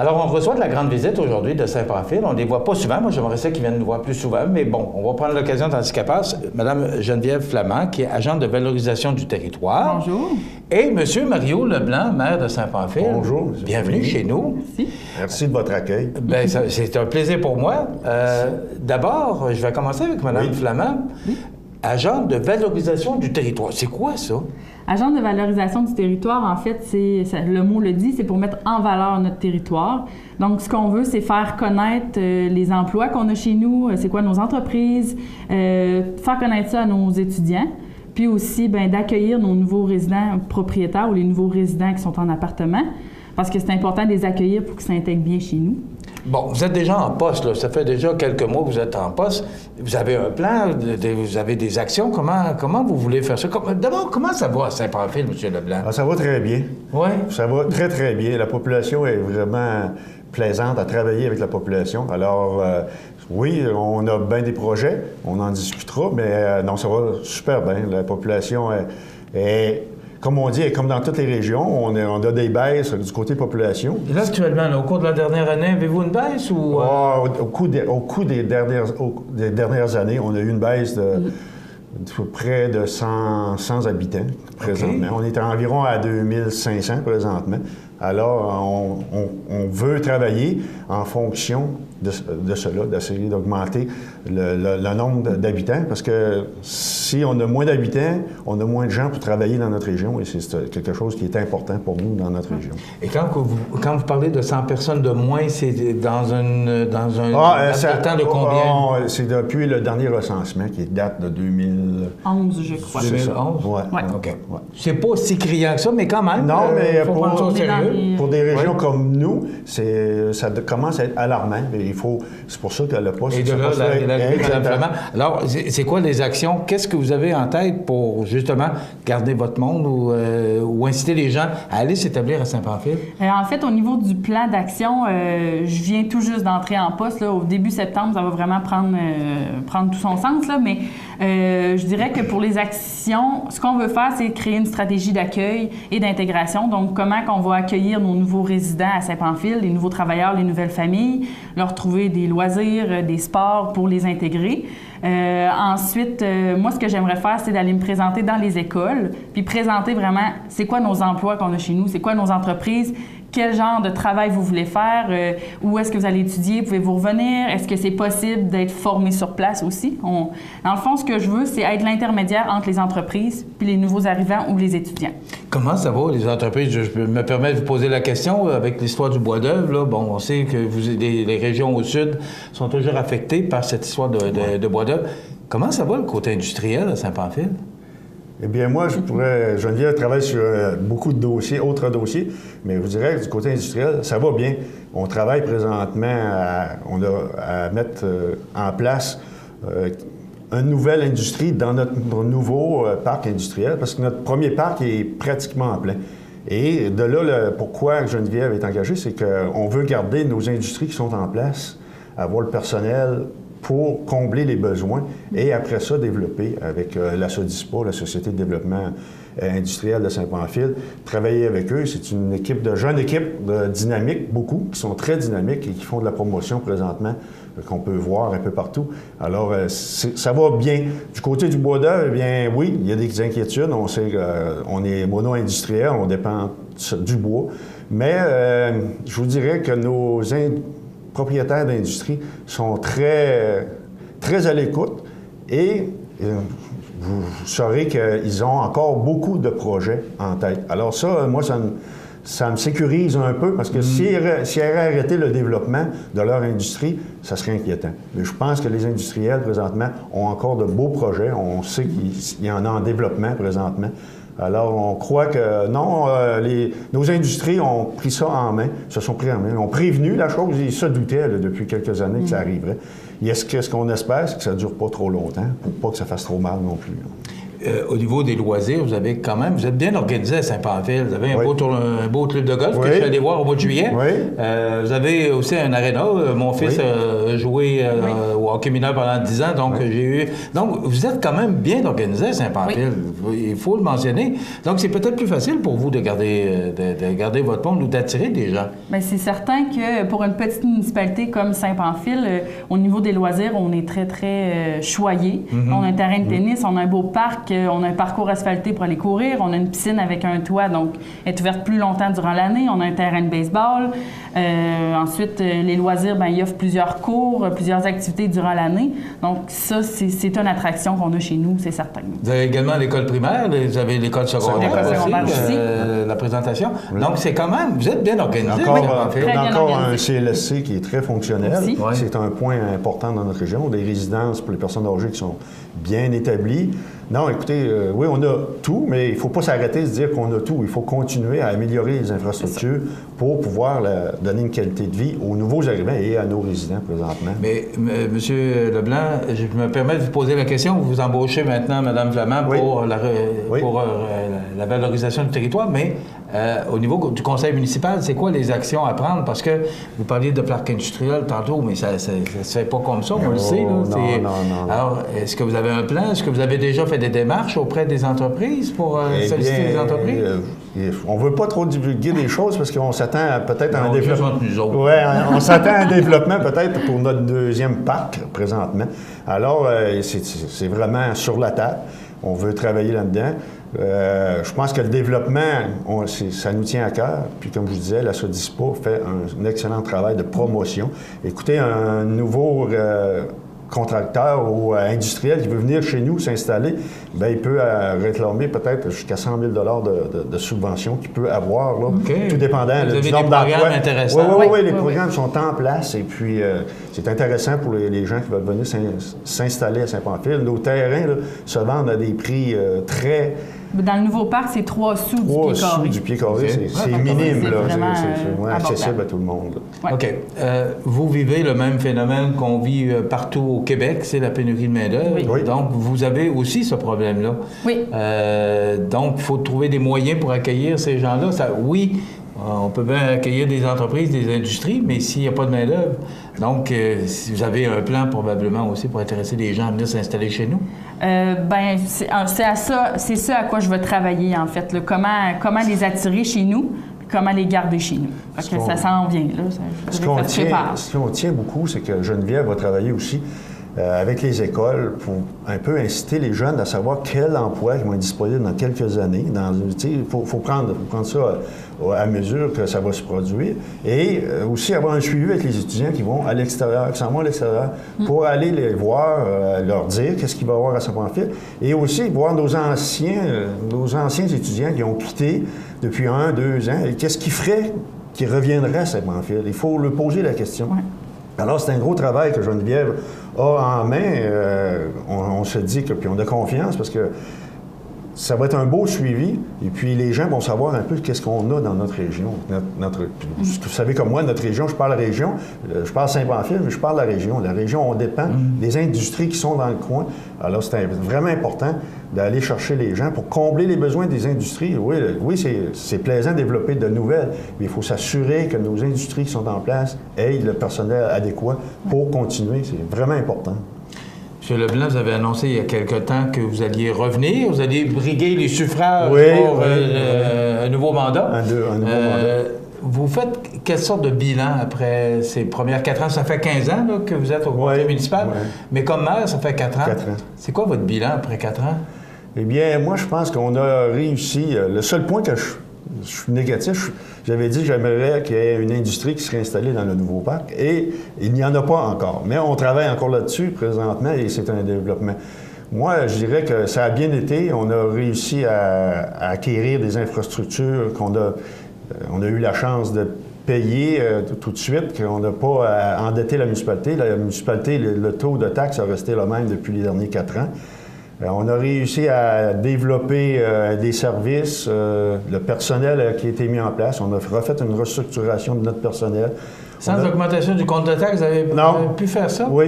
Alors, on reçoit de la grande visite aujourd'hui de Saint-Pamphile. On ne les voit pas souvent. Moi, j'aimerais ça qu'ils viennent nous voir plus souvent. Mais bon, on va prendre l'occasion dans ce qui passe. Madame Geneviève Flamand, qui est agente de valorisation du territoire. Bonjour. Et Monsieur Mario Leblanc, maire de Saint-Pamphile. Bonjour. Bienvenue chez nous. Merci. Merci de votre accueil. Bien, c'est un plaisir pour moi. D'abord, je vais commencer avec Madame Flamand. Oui. Agente de valorisation du territoire. C'est quoi ça? Agent de valorisation du territoire, en fait, le mot le dit, c'est pour mettre en valeur notre territoire. Donc, ce qu'on veut, c'est faire connaître les emplois qu'on a chez nous, c'est quoi nos entreprises, faire connaître ça à nos étudiants, puis aussi d'accueillir nos nouveaux résidents propriétaires ou les nouveaux résidents qui sont en appartement, parce que c'est important de les accueillir pour qu'ils s'intègrent bien chez nous. Bon, vous êtes déjà en poste, là. Ça fait déjà quelques mois que vous êtes en poste. Vous avez un plan, vous avez des actions. Comment vous voulez faire ça? D'abord, comment ça va à Saint-Pamphile, M. Leblanc? Ah, ça va très bien. Oui? Ça va très, très bien. La population est vraiment plaisante à travailler avec la population. Alors, oui, on a bien des projets. On en discutera, mais non, ça va super bien. La population est comme on dit, comme dans toutes les régions, on a des baisses du côté population. Et là, actuellement, là, au cours de la dernière année, avez-vous une baisse ou... Au cours des dernières années, on a eu une baisse de près de 100 habitants présentement. Okay. On est environ à 2500 présentement. Alors, on veut travailler en fonction de cela, d'essayer d'augmenter le nombre d'habitants, parce que si on a moins d'habitants, on a moins de gens pour travailler dans notre région, et c'est quelque chose qui est important pour nous dans notre région. Et quand vous parlez de 100 personnes de moins, c'est dans un temps de combien? C'est depuis le dernier recensement qui date de 2011, je crois. 2011? Oui. Ouais. OK. Ouais. C'est pas si criant que ça, mais quand même. Non, mais faut prendre ça au sérieux. Pour des régions comme nous, ça commence à être alarmant. C'est pour ça que le poste... Et de là, alors, c'est quoi les actions? Qu'est-ce que vous avez en tête pour, justement, garder votre monde ou inciter les gens à aller s'établir à Saint-Pamphile? En fait, au niveau du plan d'action, je viens tout juste d'entrer en poste. Là, au début septembre, ça va vraiment prendre tout son sens. Là, mais je dirais que pour les actions, ce qu'on veut faire, c'est créer une stratégie d'accueil et d'intégration. Donc, comment qu'on va accueillir nos nouveaux résidents à Saint-Pamphile, les nouveaux travailleurs, les nouvelles familles, leur trouver des loisirs, des sports pour les intégrer. Ensuite, moi, ce que j'aimerais faire, c'est d'aller me présenter dans les écoles, puis présenter vraiment c'est quoi nos emplois qu'on a chez nous, c'est quoi nos entreprises, quel genre de travail vous voulez faire, où est-ce que vous allez étudier, pouvez-vous revenir, est-ce que c'est possible d'être formé sur place aussi? Dans le fond, ce que je veux, c'est être l'intermédiaire entre les entreprises puis les nouveaux arrivants ou les étudiants. Comment ça va, les entreprises? Je me permets de vous poser la question avec l'histoire du bois d'œuvre. Là. Bon, on sait que les régions au sud sont toujours affectées par cette histoire de bois d'œuvre. Comment ça va, le côté industriel à Saint-Pamphile? Eh bien, moi, Geneviève travaille sur beaucoup de dossiers, autres dossiers, mais je vous dirais que du côté industriel, ça va bien. On travaille présentement à mettre en place une nouvelle industrie dans notre nouveau parc industriel, parce que notre premier parc est pratiquement en plein. Et de là, pourquoi Geneviève est engagée, c'est qu'on veut garder nos industries qui sont en place, avoir le personnel pour combler les besoins et après ça, développer avec la SODISPA, la Société de développement industriel de Saint-Pamphile. Travailler avec eux, c'est une jeune équipe dynamique, beaucoup, qui sont très dynamiques et qui font de la promotion présentement, qu'on peut voir un peu partout. Alors, ça va bien. Du côté du bois d'œuvre, eh bien, oui, il y a des inquiétudes. On sait qu'on est mono-industriel, on dépend du bois. Mais je vous dirais que nos propriétaires d'industrie sont très, très à l'écoute et vous saurez qu'ils ont encore beaucoup de projets en tête. Alors ça, moi, ça me sécurise un peu parce que s'ils avaient arrêté le développement de leur industrie, ça serait inquiétant. Mais je pense que les industriels, présentement, ont encore de beaux projets. On sait qu'il y en a en développement présentement. Alors, on croit que non, nos industries ont pris ça en main, se sont pris en main, ont prévenu la chose, ils se doutaient depuis quelques années que ça arriverait. Et ce qu'on espère, c'est que ça ne dure pas trop longtemps, pour pas que ça fasse trop mal non plus. au niveau des loisirs, vous êtes bien organisé à Saint-Pamphile. Vous avez un beau club de golf que je suis allé voir au mois de juillet. Oui. Vous avez aussi un aréna. Mon fils a joué au hockey mineur pendant 10 ans, donc Donc, vous êtes quand même bien organisé à Saint-Pamphile. Oui. Il faut le mentionner. Donc, c'est peut-être plus facile pour vous de garder votre monde ou d'attirer des gens. Bien, c'est certain que pour une petite municipalité comme Saint-Pamphile, au niveau des loisirs, on est très, très choyé. On a un terrain de tennis, on a un beau parc, on a un parcours asphalté pour aller courir, on a une piscine avec un toit, donc elle est ouverte plus longtemps durant l'année, on a un terrain de baseball. Ensuite, les loisirs, bien, ils offrent plusieurs cours, plusieurs activités durant l'année. Donc ça, c'est une attraction qu'on a chez nous, c'est certain. Vous avez également l'école primaire, vous avez l'école secondaire aussi. La présentation. Oui. Donc, c'est quand même, vous êtes bien organisé. On a encore un CLSC qui est très fonctionnel. Oui. C'est un point important dans notre région. Des résidences pour les personnes âgées qui sont bien établies. Non, écoutez, oui, on a tout, mais il ne faut pas s'arrêter de se dire qu'on a tout. Il faut continuer à améliorer les infrastructures pour pouvoir donner une qualité de vie aux nouveaux arrivants et à nos résidents présentement. Mais, M. Leblanc, je me permets de vous poser la question. Vous embauchez maintenant Mme Flamand pour la valorisation du territoire, mais au niveau du conseil municipal, c'est quoi les actions à prendre? Parce que vous parliez de parc industriel tantôt, mais ça ne se fait pas comme ça, on le sait. Là. Non. Alors, est-ce que vous avez un plan? Est-ce que vous avez déjà fait des démarches auprès des entreprises pour solliciter les entreprises? On ne veut pas trop divulguer des choses parce qu'on s'attend peut-être à un développement. Oui, on s'attend à un développement peut-être pour notre deuxième parc présentement. Alors, c'est vraiment sur la table. On veut travailler là-dedans. Je pense que le développement, ça nous tient à cœur. Puis comme je vous disais, la Sodispa fait un excellent travail de promotion. Écoutez, un nouveau contracteur ou industriel qui veut venir chez nous s'installer, bien, il peut réclamer peut-être jusqu'à 100 000 de subventions qu'il peut avoir, là, tout dépendant du nombre d'emplois. Oui, les programmes sont en place et puis c'est intéressant pour les gens qui veulent venir s'installer à Saint-Pamphile. Nos terrains là, se vendent à des prix très... Dans le nouveau parc, c'est 3 sous du pied carré. 3 sous du pied carré, c'est minime. C'est accessible à tout le monde. Ouais. OK. Vous vivez le même phénomène qu'on vit partout au Québec, c'est la pénurie de main-d'œuvre. Oui. Donc, vous avez aussi ce problème-là. Oui. Donc, il faut trouver des moyens pour accueillir ces gens-là. On peut bien accueillir des entreprises, des industries, mais s'il n'y a pas de main-d'œuvre. Donc, si vous avez un plan probablement aussi pour intéresser les gens à venir s'installer chez nous? Bien, c'est ça à quoi je vais travailler, en fait. Là. Comment les attirer chez nous, comment les garder chez nous. Parce que ça s'en vient, là. Ce qu'on tient beaucoup, c'est que Geneviève va travailler aussi avec les écoles pour un peu inciter les jeunes à savoir quel emploi ils vont être disponibles dans quelques années. Il faut prendre ça à mesure que ça va se produire. Et aussi avoir un suivi avec les étudiants qui vont à l'extérieur, qui s'en vont à l'extérieur, pour aller les voir, leur dire qu'est-ce qu'il va y avoir à Saint-Pamphile. Et aussi voir nos anciens étudiants qui ont quitté depuis 1, 2 ans, et qu'est-ce qui ferait qu'ils reviendraient à Saint-Pamphile. Il faut leur poser la question. Ouais. Alors, c'est un gros travail que Geneviève a en main. On se dit que, puis on a confiance parce que ça va être un beau suivi. Et puis, les gens vont savoir un peu qu'est-ce qu'on a dans notre région. Vous savez comme moi, notre région, je parle région, je parle Saint-Pamphile, mais je parle de la région. La région, on dépend des industries qui sont dans le coin. Alors, c'est vraiment important d'aller chercher les gens pour combler les besoins des industries. Oui, c'est plaisant de développer de nouvelles, mais il faut s'assurer que nos industries qui sont en place aient le personnel adéquat pour continuer. C'est vraiment important. M. Leblanc, vous avez annoncé il y a quelque temps que vous alliez revenir, vous alliez briguer les suffrages pour un nouveau mandat. Un nouveau mandat. Vous faites quelle sorte de bilan après ces premières 4 ans? Ça fait 15 ans là, que vous êtes au conseil municipal, mais comme maire, ça fait 4 ans. 4 ans. C'est quoi votre bilan après 4 ans? Eh bien, moi, je pense qu'on a réussi. Le seul point que je suis négatif, j'avais dit que j'aimerais qu'il y ait une industrie qui serait installée dans le nouveau parc, et il n'y en a pas encore. Mais on travaille encore là-dessus présentement, et c'est un développement. Moi, je dirais que ça a bien été. On a réussi à acquérir des infrastructures on a eu la chance de payer tout de suite, qu'on n'a pas à endetter la municipalité. La municipalité, le taux de taxe a resté le même depuis les derniers 4 ans. On a réussi à développer des services, le personnel qui a été mis en place. On a refait une restructuration de notre personnel. Sans augmentation du compte de taxe, vous avez pu faire ça? Oui.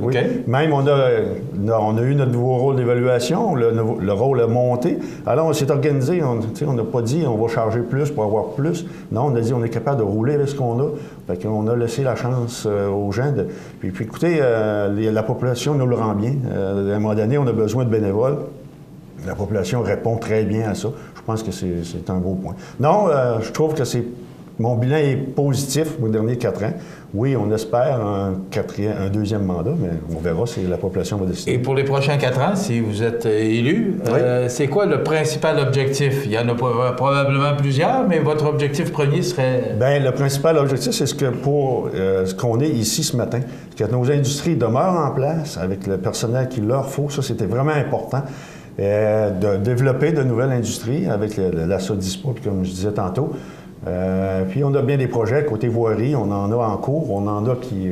Okay. Même, on a eu notre nouveau rôle d'évaluation, le rôle a monté. Alors, on s'est organisé, on n'a pas dit on va charger plus pour avoir plus. Non, on a dit on est capable de rouler avec ce qu'on a. Fait qu'on a laissé la chance aux gens. Puis écoutez, la population nous le rend bien. À un moment donné, on a besoin de bénévoles. La population répond très bien à ça. Je pense que c'est un beau point. Non, je trouve que mon bilan est positif aux derniers 4 ans. Oui, on espère un deuxième mandat, mais on verra si la population va décider. Et pour les prochains 4 ans, si vous êtes élu, c'est quoi le principal objectif? Il y en a probablement plusieurs, mais votre objectif premier serait... Bien, le principal objectif, c'est ce qu'on est ici ce matin. Que nos industries demeurent en place avec le personnel qu'il leur faut. Ça, c'était vraiment important. De développer de nouvelles industries avec la Sodispa, comme je disais tantôt. Puis on a bien des projets côté voirie, on en a en cours, on en a qui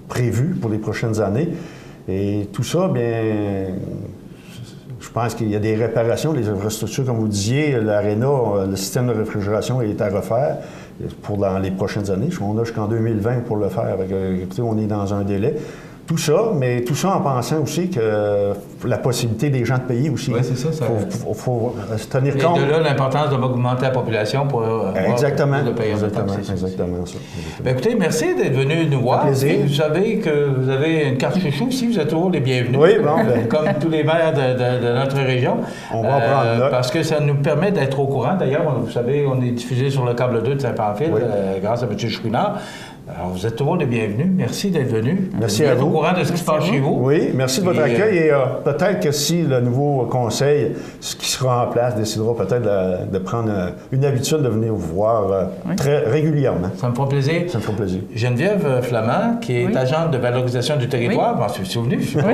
prévus pour les prochaines années. Et tout ça, bien, je pense qu'il y a des réparations, des infrastructures, comme vous disiez, l'aréna, le système de réfrigération est à refaire pour dans les prochaines années. On a jusqu'en 2020 pour le faire. Écoutez, on est dans un délai. Tout ça, mais tout ça en pensant aussi que la possibilité des gens de payer aussi. Oui, c'est ça. Il faut se tenir compte. Et de là, l'importance d'augmenter la population pour exactement, de payer exactement ça. Bien, écoutez, merci d'être venu nous voir. Plaisir. Vous savez que vous avez une carte chouchou ici, vous êtes toujours les bienvenus. Oui, bon, ben. Comme tous les maires de notre région. On va en prendre note. Parce que ça nous permet d'être au courant. D'ailleurs, vous savez, on est diffusé sur le câble 2 de Saint-Pamphile grâce à M. Chouinard. Alors, vous êtes toujours les bienvenus. Merci d'être venu. Merci à vous. Au courant de ce qui se passe chez vous. Oui, merci de votre accueil. Et peut-être que si le nouveau conseil, ce qui sera en place, décidera peut-être de prendre une habitude de venir vous voir très régulièrement. Ça me fera plaisir. Ça me fera plaisir. Geneviève Flamand, qui est agente de valorisation du territoire. Bon, je suis souvenu, je suis pas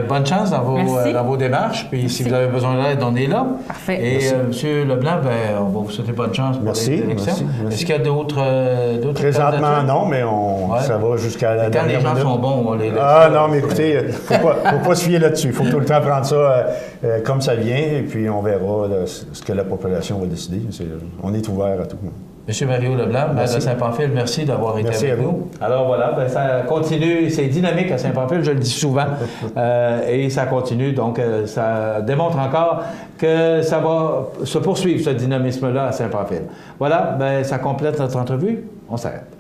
bonne chance dans vos démarches. Puis si vous avez besoin d'aide, on est là. Parfait. Et M. Leblanc, on va vous souhaiter bonne chance pour les élections. Merci. Est-ce qu'il y a d'autres présentement, non, mais ça va jusqu'à la dernière minute. Quand les gens sont bons, on les laisse. Ah non, mais écoutez, il ne faut pas se fier là-dessus. Il faut tout le temps prendre ça comme ça vient, et puis on verra ce que la population va décider. On est ouvert à tout. M. Mario Leblanc, maire de Saint-Pamphile, merci d'avoir été avec nous. Alors voilà, ça continue, c'est dynamique à Saint-Pamphile, je le dis souvent, et ça continue, donc ça démontre encore que ça va se poursuivre, ce dynamisme-là à Saint-Pamphile. Voilà, ça complète notre entrevue, on s'arrête.